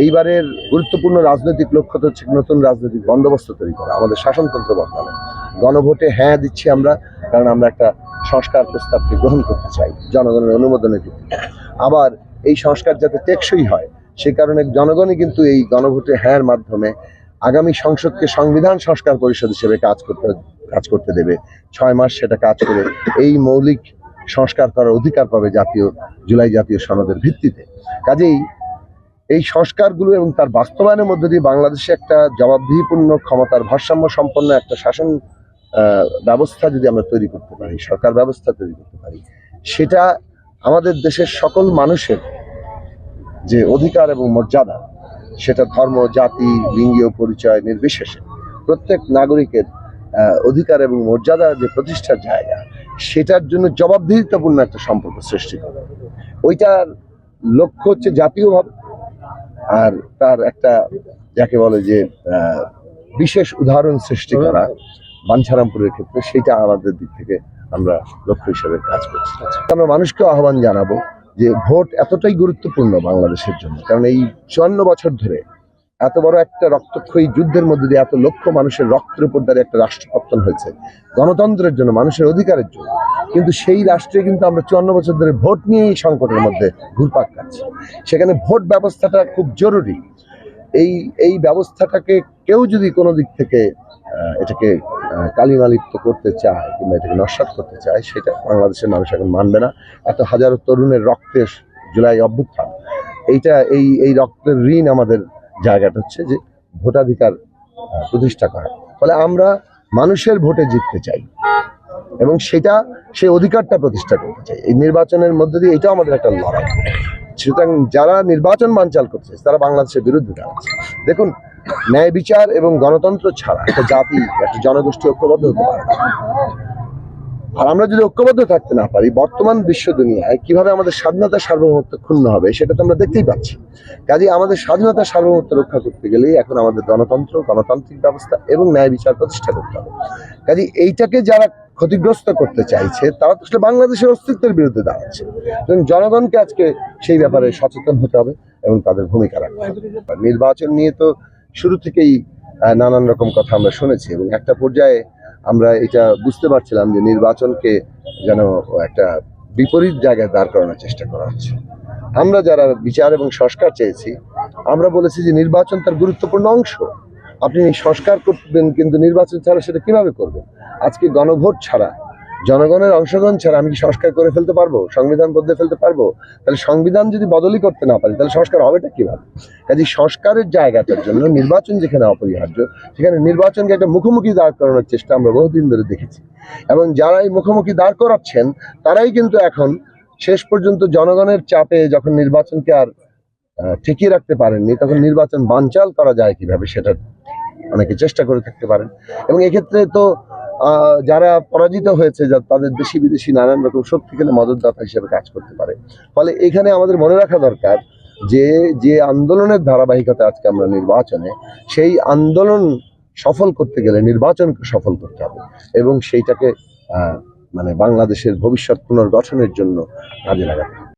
এইবারের গুরুত্বপূর্ণ রাজনৈতিক লক্ষ্য হচ্ছে নতুন রাজনৈতিক বন্দোবস্ত তৈরি করা, আমাদের শাসনতন্ত্র বদলানো। গণভোটে হ্যাঁ দিচ্ছি আমরা, কারণ আমরা একটা সংস্কার প্রস্তাবকে গ্রহণ করতে চাই জনগণের অনুমোদনের ভিত্তিতে। আবার এই সংস্কার যাতে টেকসই হয় সে কারণে জনগণই কিন্তু এই গণভোটে হ্যাঁর মাধ্যমে আগামী সংসদকে সংবিধান সংস্কার পরিষদ হিসেবে কাজ করতে দেবে। 6 মাস সেটা কাজ করে এই মৌলিক সংস্কার করার অধিকার পাবে জুলাই জাতীয় সনদের ভিত্তিতে। কাজেই এই সংস্কারগুলো এবং তার বাস্তবায়নের মধ্যে দিয়ে বাংলাদেশে একটা জবাবদিহিপূর্ণ ক্ষমতার ভারসাম্য সম্পন্ন একটা শাসন ব্যবস্থা যদি আমরা তৈরি করতে পারি, সরকার ব্যবস্থা তৈরি করতে পারি, সেটা আমাদের দেশের সকল মানুষের যে অধিকার এবং মর্যাদা, সেটা ধর্ম, জাতি, লিঙ্গীয় পরিচয় নির্বিশেষে প্রত্যেক নাগরিকের অধিকার এবং মর্যাদা যে প্রতিষ্ঠার জায়গা, সেটার জন্য জবাবদিহিতাপূর্ণ একটা সম্পর্ক সৃষ্টি করা। ওইটার লক্ষ্য হচ্ছে জাতীয়ভাবে, আর তার একটা যাকে বলে যে বিশেষ উদাহরণ সৃষ্টি করা বাঞ্ছারামপুরের ক্ষেত্রে, সেটা আমাদের দিক থেকে আমরা লক্ষ্য হিসেবে কাজ করছি। আমরা মানুষকে আহ্বান জানাবো যে ভোট এতটাই গুরুত্বপূর্ণ বাংলাদেশের জন্য, কারণ এই 54 বছর ধরে এত বড় একটা রক্তক্ষয়ী যুদ্ধের মধ্যে দিয়ে এত লক্ষ মানুষের রক্তের উপর দ্বারা একটা রাষ্ট্র পতন হয়েছে গণতন্ত্রের জন্য, মানুষের অধিকারের জন্য, কিন্তু সেই রাষ্ট্রে কিন্তু আমরা 54 বছর ধরে ভোট নিয়েই সংকটের মধ্যে ঘুরপাক খাচ্ছি। সেখানে ভোট ব্যবস্থাটা খুব জরুরি। এই ব্যবস্থাটাকে কেউ যদি কোনো দিক থেকে এটাকে কালিমালিপ্ত করতে চায় কিংবা এটাকে নস্যাৎ করতে চায়, সেটা বাংলাদেশের মানুষ এখন মানবে না। এত হাজারো তরুণের রক্তের জুলাই অভ্যুত্থান, এই রক্তের ঋণ আমাদের জায়গাটা হচ্ছে যে ভোটাধিকার প্রতিষ্ঠা করা। ফলে আমরা মানুষের ভোটে জিততে চাই এবং সেই অধিকারটা প্রতিষ্ঠা করতে চাই। এই নির্বাচনের মধ্যে দিয়ে এটাও আমাদের একটা লড়াই। সুতরাং যারা নির্বাচন বানচাল করছে তারা বাংলাদেশের বিরুদ্ধে দাঁড়াচ্ছে। দেখুন, ন্যায় বিচার এবং গণতন্ত্র ছাড়া একটা জাতি, একটা জনগোষ্ঠী ঐক্যবদ্ধ হতে পারে না। আর আমরা যদি ঐক্যবদ্ধ থাকতে না পারি, বর্তমান বিশ্ব দুনিয়ায় কিভাবে আমাদের স্বাধীনতা সার্বভৌমত্ব ক্ষুণ্ণ হবে সেটা তো আমরা দেখতেই পাচ্ছি। কাজে আমাদের স্বাধীনতা সার্বভৌমত্ব রক্ষা করতে গেলে এখন আমাদের গণতান্ত্রিক ব্যবস্থা এবং ন্যায় বিচার প্রতিষ্ঠা করতে হবে। কাজে এইটাকে যারা ক্ষতিগ্রস্ত করতে চাইছে তারা তো আসলে বাংলাদেশের অস্তিত্বের বিরুদ্ধে দাঁড়াচ্ছে। এবং জনগণকে আজকে সেই ব্যাপারে সচেতন হতে হবে এবং তাদের ভূমিকা রাখতে হবে। নির্বাচন নিয়ে তো শুরু থেকেই নানান রকম কথা আমরা শুনেছি এবং একটা পর্যায়ে আমরা এটা বুঝতে পারছিলাম যে নির্বাচনকে যেন একটা বিপরীত জায়গায় দাঁড় করানোর চেষ্টা করা হচ্ছে। আমরা যারা বিচার এবং সংস্কার চেয়েছি, আমরা বলেছি যে নির্বাচন তার গুরুত্বপূর্ণ অংশ। আপনি সংস্কার করবেন, কিন্তু নির্বাচন ছাড়া সেটা কিভাবে করবেন? আজকে গণভোট ছাড়া, জনগণের অংশগ্রহণ ছাড়া আমি কি সংস্কার করে ফেলতে পারবো? সংবিধান বদলে ফেলতে পারবো? তাহলে সংবিধান যদি বদলই করতে না পারি, তাহলে সংস্কার হবেটা কিভাবে? কাজে সংস্কারের জায়গাটার জন্য নির্বাচন যেখানে অপরিহার্য, সেখানে নির্বাচনকে একটা মুখোমুখি দাঁড় করানোর চেষ্টা আমরা বহুদিন ধরে দেখেছি। এবং যারা এই মুখোমুখি দাঁড় করাচ্ছেন তারাই কিন্তু এখন শেষ পর্যন্ত জনগণের চাপে যখন নির্বাচনকে আর ঠেকিয়ে রাখতে পারেননি, তখন নির্বাচন বানচাল করা যায় কিভাবে সেটা অনেকে চেষ্টা করে থাকতে পারেন। এবং এক্ষেত্রে তো যারা পরাজিত হয়েছে, তাদের দেশি বিদেশি নানান রকম শক্তিকে মদতদাতা হিসেবে কাজ করতে পারে। ফলে এখানে আমাদের মনে রাখা দরকার যে আন্দোলনের ধারাবাহিকতা আজকে আমরা নির্বাচনে, সেই আন্দোলন সফল করতে গেলে নির্বাচনকে সফল করতে হবে এবং সেইটাকে বাংলাদেশের ভবিষ্যৎ পুনর্গঠনের জন্য কাজে লাগাতে হবে।